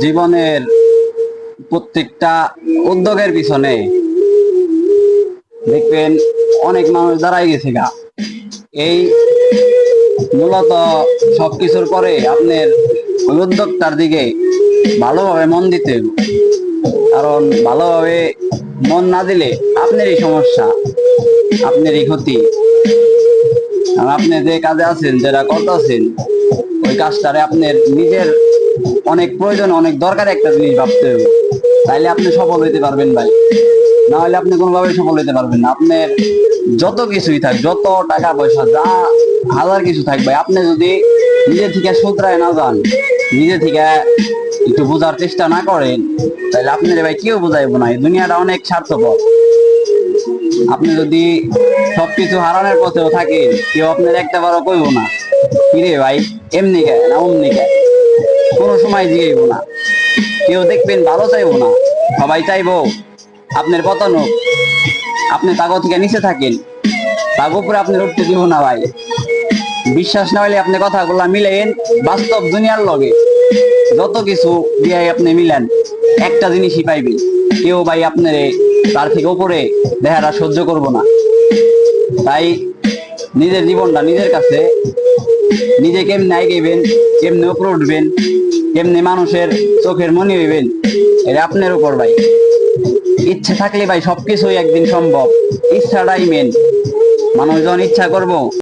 জীবনের প্রত্যেকটা উদ্যোগের পিছনে দেখবেন অনেক মানুষ দাঁড়াই গেছে গা। এই মূলত সবকিছুর পরে আপনার ওই উদ্যোগটার দিকে ভালোভাবে মন দিতে হবে। কারণ ভালোভাবে মন না দিলে আপনারই সমস্যা, আপনারই ক্ষতি। আর আপনি যে কাজে আছেন, যেটা করতেছেন, ওই কাজটারে আপনার নিজের অনেক প্রয়োজন, অনেক দরকার একটা জিনিস ভাবতে হবে। তাইলে আপনি সফল হইতে পারবেন ভাই, না হলে আপনি কোনোভাবে সফল হইতে পারবেন না। আপনার যত কিছুই থাক, যত টাকা পয়সা যা হাজার কিছু থাক ভাই, আপনি যদি নিজে থেকে শুধরায় না যান, নিজে থেকে একটু বোঝার চেষ্টা না করেন, তাহলে আপনার ভাই কেউ বোঝাইবো না। এই দুনিয়াটা অনেক স্বার্থপর। আপনি যদি সবকিছু হারানোর পথেও থাকেন, কেউ আপনার একটা বারও কইব না কিরে ভাই এমনি কে না অমনি কে, কোনো সময় জিগাইব না। কেউ দেখবেন ভালো চাইবো না, সবাই চাইবো আপনার পতন হোক, আপনি তাগো থেকে নিচে থাকেন, তাগো উপরে আপনি উঠতে দিব না ভাই। বিশ্বাস না হলে আপনি কথাগুলা মিলেন বাস্তব দুনিয়ার লগে, যত কিছু দিয়ে আপনি মিলেন, একটা জিনিসই পাইবেন, কেউ ভাই আপনার তার থেকে উপরে দেখাটা সহ্য করব না। তাই নিজের জীবনটা নিজের কাছে, নিজে কেমনে আইগেবেন, কেমনে উপরে উঠবেন, কেমনে মানুষের চোখের মনি হইবেন, এটা আপনার উপর ভাই। ইচ্ছে থাকলে ভাই সবকিছুই একদিন সম্ভব, ইচ্ছাটাই মেন। মানুষ যখন ইচ্ছা করবো